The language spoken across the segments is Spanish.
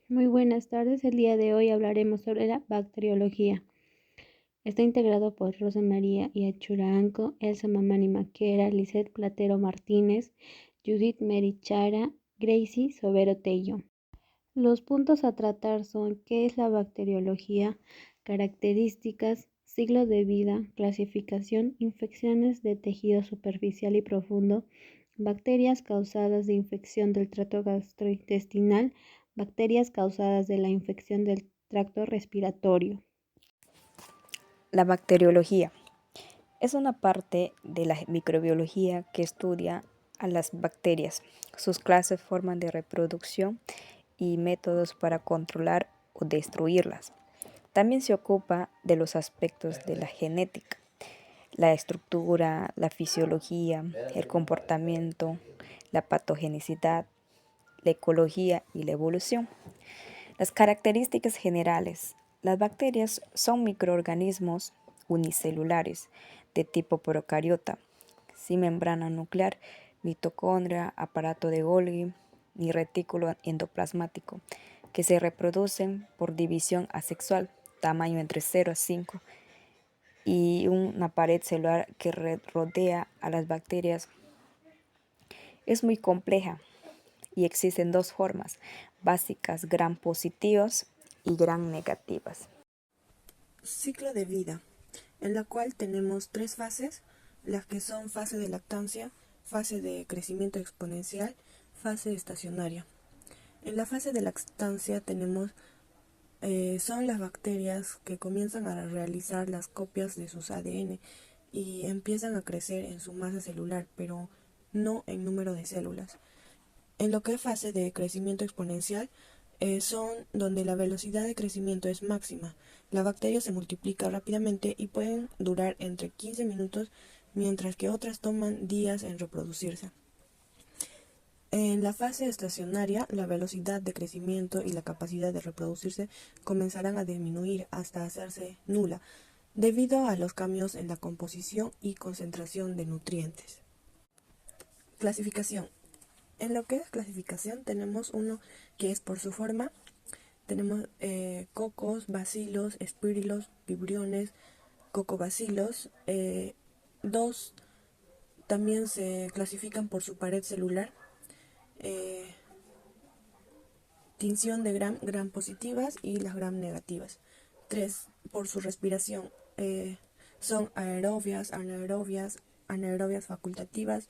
Muy buenas tardes. El día de hoy hablaremos sobre la bacteriología. Está integrado por Rosa María Iachuranco, Elsa Mamani Maquera, Lisette Platero Martínez, Judith Merichara, Gracie Sobero Tello. Los puntos a tratar son: ¿qué es la bacteriología? Características, ciclo de vida, clasificación, infecciones de tejido superficial y profundo, bacterias causadas de infección del tracto gastrointestinal, bacterias causadas de la infección del tracto respiratorio. La bacteriología es una parte de la microbiología que estudia a las bacterias, sus clases, formas de reproducción y métodos para controlar o destruirlas. También se ocupa de los aspectos de la genética, la estructura, la fisiología, el comportamiento, la patogenicidad, la ecología y la evolución. Las características generales. Las bacterias son microorganismos unicelulares de tipo procariota, sin membrana nuclear, mitocondria, aparato de Golgi ni retículo endoplasmático, que se reproducen por división asexual, tamaño entre 0 a 5, y una pared celular que rodea a las bacterias. Es muy compleja y existen dos formas básicas, gram positivas y gram negativas. Ciclo de vida, en la cual tenemos tres fases, las que son fase de lactancia, fase de crecimiento exponencial, fase estacionaria. En la fase de lactancia tenemos son las bacterias que comienzan a realizar las copias de sus ADN y empiezan a crecer en su masa celular, pero no en número de células. En lo que es fase de crecimiento exponencial, son donde la velocidad de crecimiento es máxima. La bacteria se multiplica rápidamente y pueden durar entre 15 minutos, mientras que otras toman días en reproducirse. En la fase estacionaria, la velocidad de crecimiento y la capacidad de reproducirse comenzarán a disminuir hasta hacerse nula, debido a los cambios en la composición y concentración de nutrientes. Clasificación. En lo que es clasificación tenemos uno que es por su forma. Tenemos cocos, bacilos, espirilos, vibriones, cocobacilos. Dos también se clasifican por su pared celular. Eh, Tinción de gram positivas y las gram negativas. Tres, por su respiración. Son aerobias, anaerobias facultativas,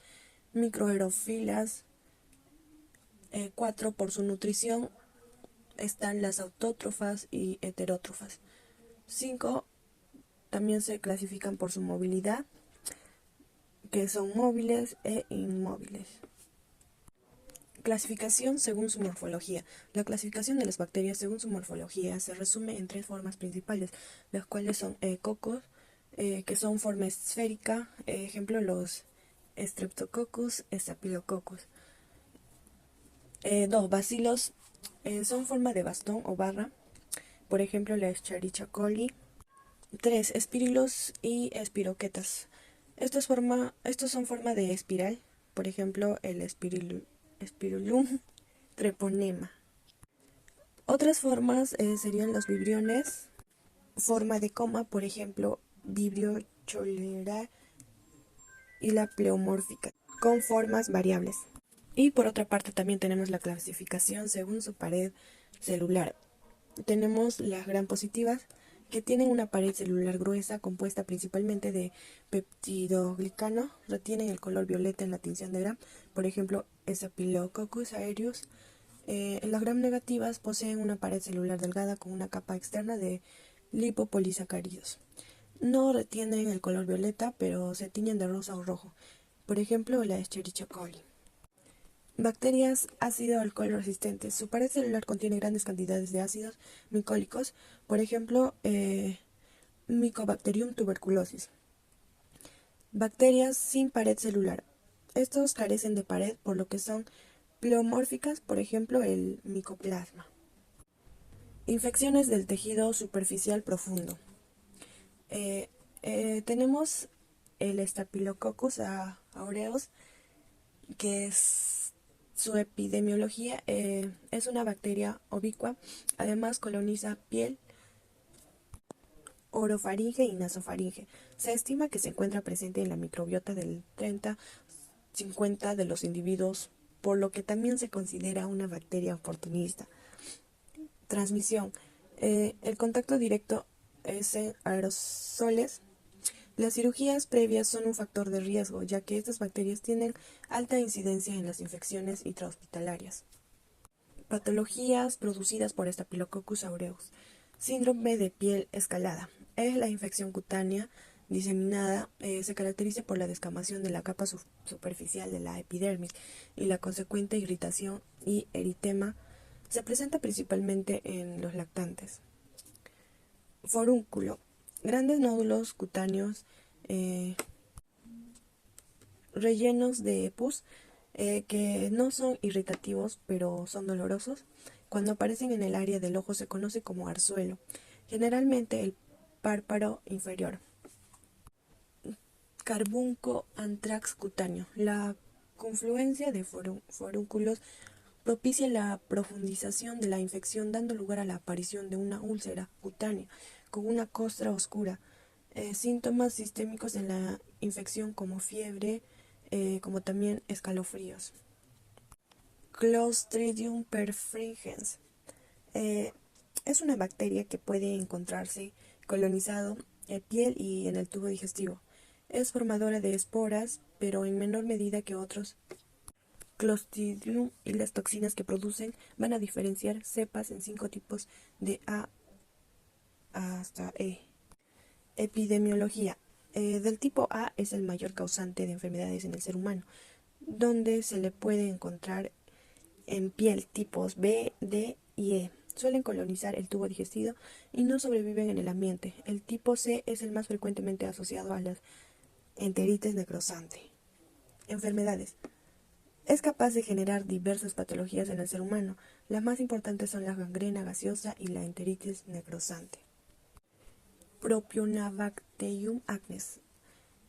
microaerofilas. 4, por su nutrición están las autótrofas y heterótrofas. 5, también se clasifican por su movilidad, que son móviles e inmóviles. Clasificación según su morfología. La clasificación de las bacterias según su morfología se resume en tres formas principales, las cuales son cocos, que son forma esférica, ejemplo los Streptococcus, Staphylococcus. 2, bacilos, son forma de bastón o barra, por ejemplo la Escherichia coli. 3, espirilos y espiroquetas. Estos son forma de espiral, por ejemplo el Spirulum treponema. Otras formas serían los vibriones, forma de coma, por ejemplo Vibrio cholera, y la pleomórfica, con formas variables. Y por otra parte también tenemos la clasificación según su pared celular. Tenemos las gram positivas, que tienen una pared celular gruesa compuesta principalmente de peptidoglicano, retienen el color violeta en la tinción de gram, por ejemplo Staphylococcus aureus. Las gram negativas poseen una pared celular delgada con una capa externa de lipopolisacáridos. No retienen el color violeta, pero se tiñen de rosa o rojo, por ejemplo la Escherichia coli. Bacterias ácido-alcohol resistentes. Su pared celular contiene grandes cantidades de ácidos micólicos, por ejemplo, Mycobacterium tuberculosis. Bacterias sin pared celular. Estos carecen de pared, por lo que son pleomórficas, por ejemplo, el micoplasma. Infecciones del tejido superficial profundo. Tenemos el Staphylococcus aureus, que Su epidemiología es una bacteria ubicua, además coloniza piel, orofaringe y nasofaringe. Se estima que se encuentra presente en la microbiota del 30-50 de los individuos, por lo que también se considera una bacteria oportunista. Transmisión. El contacto directo es en aerosoles. Las cirugías previas son un factor de riesgo, ya que estas bacterias tienen alta incidencia en las infecciones intrahospitalarias. Patologías producidas por Staphylococcus aureus. Síndrome de piel escalada. Es la infección cutánea diseminada. Se caracteriza por la descamación de la capa superficial de la epidermis y la consecuente irritación y eritema. Se presenta principalmente en los lactantes. Forúnculo. Grandes nódulos cutáneos rellenos de pus que no son irritativos pero son dolorosos. Cuando aparecen en el área del ojo se conoce como arzuelo, generalmente el párpado inferior. Carbunco antrax cutáneo. La confluencia de forúnculos propicia la profundización de la infección, dando lugar a la aparición de una úlcera cutánea con una costra oscura. Síntomas sistémicos en la infección como fiebre, como también escalofríos. Clostridium perfringens. Es una bacteria que puede encontrarse colonizado en piel y en el tubo digestivo. Es formadora de esporas, pero en menor medida que otros Clostridium, y las toxinas que producen van a diferenciar cepas en 5 tipos de A hasta E. Epidemiología. Del tipo A es el mayor causante de enfermedades en el ser humano, donde se le puede encontrar en piel tipos B, D y E. Suelen colonizar el tubo digestivo y no sobreviven en el ambiente. El tipo C es el más frecuentemente asociado a las enteritis necrosante. Enfermedades. Es capaz de generar diversas patologías en el ser humano. Las más importantes son la gangrena gaseosa y la enteritis necrosante. Propionibacterium acnes.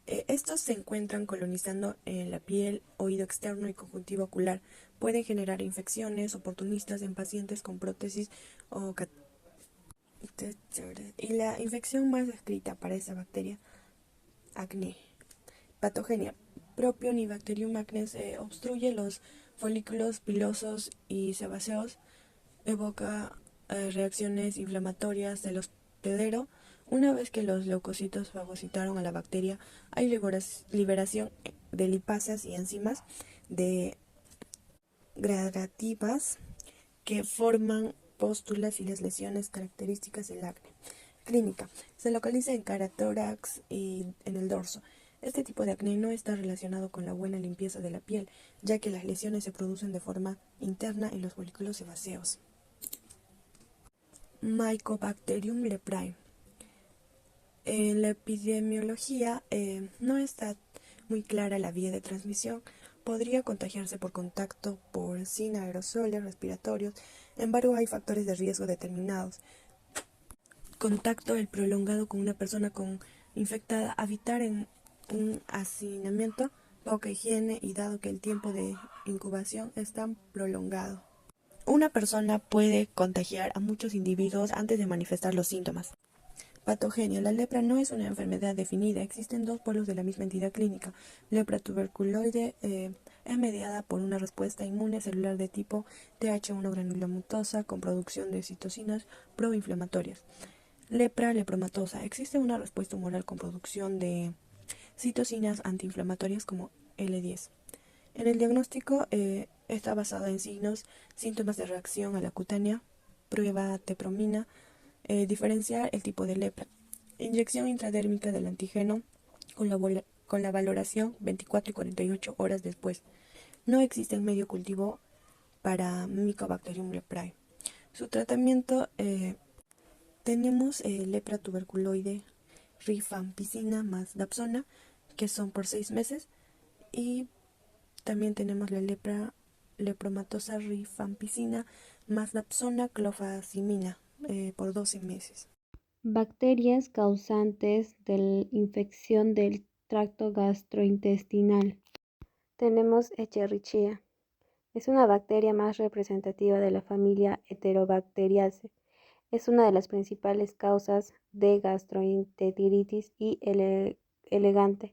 Estos se encuentran colonizando en la piel, oído externo y conjuntiva ocular. Pueden generar infecciones oportunistas en pacientes con prótesis o y la infección más descrita para esa bacteria, acné. Patogenia. Propionibacterium acnes obstruye los folículos pilosos y sebáceos, evoca reacciones inflamatorias del hospedero. Una vez que los leucocitos fagocitaron a la bacteria, hay liberación de lipasas y enzimas degradativas que forman pústulas y las lesiones características del acné. Clínica. Se localiza en cara, tórax y en el dorso. Este tipo de acné no está relacionado con la buena limpieza de la piel, ya que las lesiones se producen de forma interna en los folículos sebáceos. Mycobacterium leprae. En la epidemiología no está muy clara la vía de transmisión. Podría contagiarse por contacto sin aerosoles respiratorios. Sin embargo, hay factores de riesgo determinados. Contacto el prolongado con una persona infectada, habitar en un hacinamiento, poca higiene y dado que el tiempo de incubación es tan prolongado. Una persona puede contagiar a muchos individuos antes de manifestar los síntomas. Patogenia. La lepra no es una enfermedad definida. Existen dos polos de la misma entidad clínica. Lepra tuberculoide es mediada por una respuesta inmune celular de tipo Th1 granulomatosa con producción de citocinas proinflamatorias. Lepra lepromatosa. Existe una respuesta humoral con producción de citocinas antiinflamatorias como L10. En el diagnóstico está basado en signos, síntomas de reacción a la cutánea, prueba tepromina, diferenciar el tipo de lepra. Inyección intradérmica del antígeno con la valoración 24 y 48 horas después. No existe medio cultivo para Mycobacterium leprae. Su tratamiento tenemos lepra tuberculoide, rifampicina más dapsona, que son por 6 meses, y también tenemos la lepra lepromatosa rifampicina más dapsona clofazimina por 12 meses. Bacterias causantes de infección del tracto gastrointestinal. Tenemos Escherichia. Es una bacteria más representativa de la familia Heterobacteriaceae. Es una de las principales causas de gastroenteritis y elegante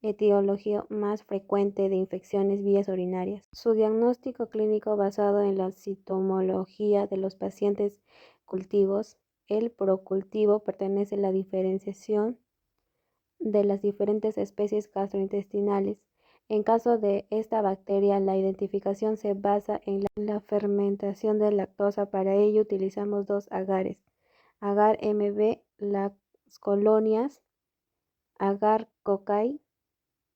etiología más frecuente de infecciones vías urinarias. Su diagnóstico clínico basado en la citomología de los pacientes cultivos. El procultivo pertenece a la diferenciación de las diferentes especies gastrointestinales. En caso de esta bacteria, la identificación se basa en la fermentación de lactosa. Para ello utilizamos dos agares. Agar MB, las colonias agar cocci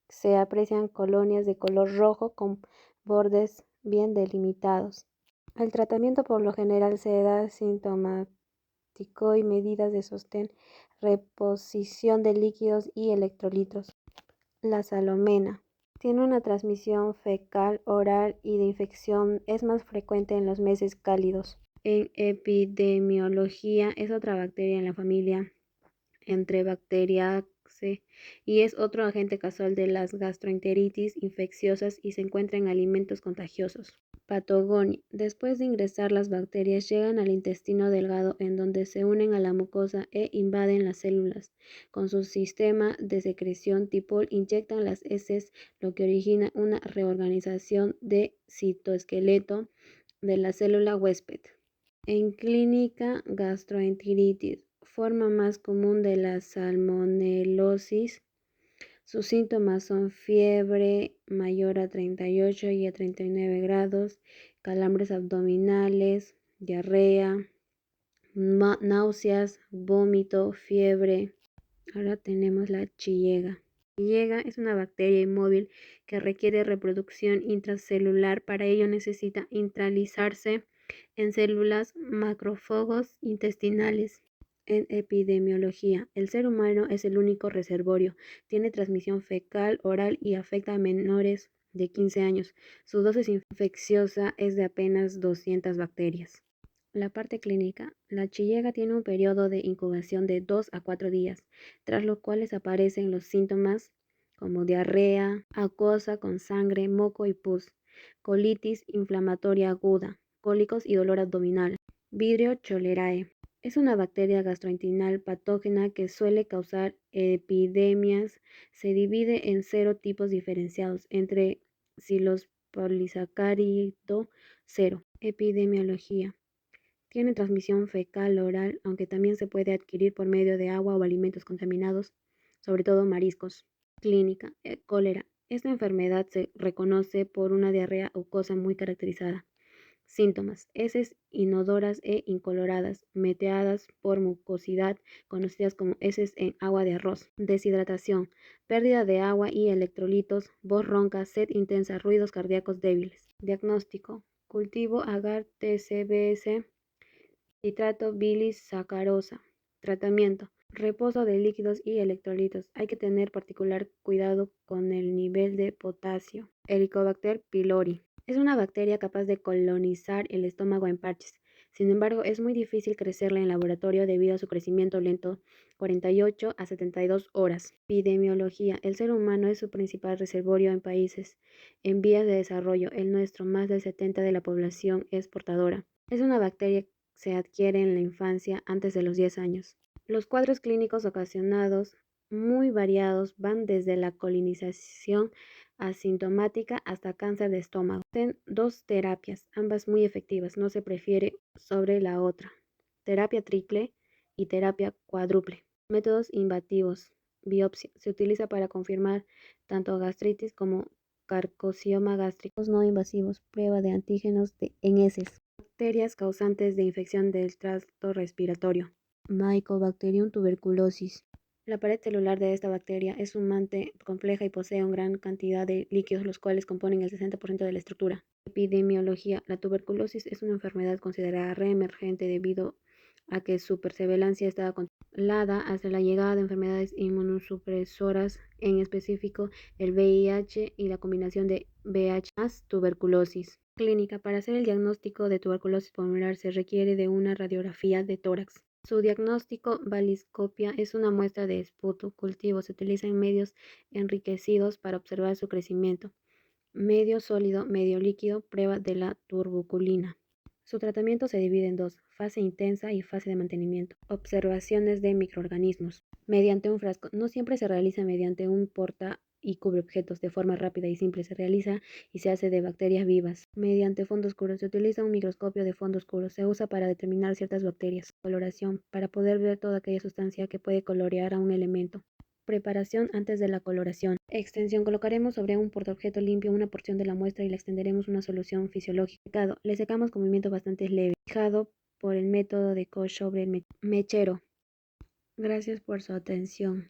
se aprecian colonias de color rojo con bordes bien delimitados. El tratamiento por lo general se da sintomático y medidas de sostén, reposición de líquidos y electrolitos. La salmonela tiene una transmisión fecal, oral y de infección. Es más frecuente en los meses cálidos. En epidemiología es otra bacteria en la familia Enterobacteriaceae y es otro agente causal de las gastroenteritis infecciosas y se encuentra en alimentos contagiosos. Patogonia. Después de ingresar, las bacterias llegan al intestino delgado, en donde se unen a la mucosa e invaden las células. Con su sistema de secreción tipo inyectan las heces, lo que origina una reorganización del citoesqueleto de la célula huésped. En clínica, gastroenteritis, forma más común de la salmonelosis. Sus síntomas son fiebre mayor a 38 y a 39 grados, calambres abdominales, diarrea, náuseas, vómito, fiebre. Ahora tenemos la chillega. La chillega es una bacteria inmóvil que requiere reproducción intracelular. Para ello necesita internalizarse en células macrófagos intestinales. En epidemiología, el ser humano es el único reservorio. Tiene transmisión fecal, oral y afecta a menores de 15 años. Su dosis infecciosa es de apenas 200 bacterias. La parte clínica. La chillega tiene un periodo de incubación de 2 a 4 días, tras los cuales aparecen los síntomas como diarrea acuosa con sangre, moco y pus, colitis inflamatoria aguda, cólicos y dolor abdominal. Vibrio cholerae. Es una bacteria gastrointestinal patógena que suele causar epidemias. Se divide en 0 tipos diferenciados entre silos polisacárido 0. Epidemiología. Tiene transmisión fecal oral, aunque también se puede adquirir por medio de agua o alimentos contaminados, sobre todo mariscos. Clínica. Cólera. Esta enfermedad se reconoce por una diarrea acuosa muy caracterizada. Síntomas: heces inodoras e incoloradas, meteadas por mucosidad, conocidas como heces en agua de arroz. Deshidratación, pérdida de agua y electrolitos, voz ronca, sed intensa, ruidos cardíacos débiles. Diagnóstico: cultivo agar TCBS, citrato bilis sacarosa. Tratamiento: reposo de líquidos y electrolitos. Hay que tener particular cuidado con el nivel de potasio. Helicobacter pylori. Es una bacteria capaz de colonizar el estómago en parches. Sin embargo, es muy difícil crecerla en laboratorio debido a su crecimiento lento, 48 a 72 horas. Epidemiología. El ser humano es su principal reservorio en países en vías de desarrollo. El nuestro, más del 70% de la población es portadora. Es una bacteria que se adquiere en la infancia antes de los 10 años. Los cuadros clínicos ocasionados, muy variados, van desde la colonización asintomática hasta cáncer de estómago. Existen 2 terapias, ambas muy efectivas, no se prefiere sobre la otra. Terapia triple y terapia cuádruple. Métodos invasivos. Biopsia. Se utiliza para confirmar tanto gastritis como carcosioma gástrico. No invasivos. Prueba de antígenos en heces. Bacterias causantes de infección del tracto respiratorio. Mycobacterium tuberculosis. La pared celular de esta bacteria es sumamente compleja y posee una gran cantidad de líquidos, los cuales componen el 60% de la estructura. Epidemiología. La tuberculosis es una enfermedad considerada reemergente debido a que su perseverancia estaba controlada hasta la llegada de enfermedades inmunosupresoras, en específico el VIH y la combinación de VIH más tuberculosis. Clínica. Para hacer el diagnóstico de tuberculosis pulmonar se requiere de una radiografía de tórax. Su diagnóstico: baliscopia, es una muestra de esputo. Cultivo. Se utiliza en medios enriquecidos para observar su crecimiento. Medio sólido, medio líquido, prueba de la turboculina. Su tratamiento se divide en dos, fase intensa y fase de mantenimiento. Observaciones de microorganismos. Mediante un frasco. No siempre se realiza mediante un porta y cubre objetos de forma rápida y simple. Se realiza y se hace de bacterias vivas. Mediante fondo oscuro. Se utiliza un microscopio de fondo oscuro. Se usa para determinar ciertas bacterias. Coloración. Para poder ver toda aquella sustancia que puede colorear a un elemento. Preparación antes de la coloración. Extensión. Colocaremos sobre un portaobjeto limpio una porción de la muestra y le extenderemos una solución fisiológica. Secado. Le secamos con movimiento bastante leve. Fijado por el método de Koch sobre el mechero. Gracias por su atención.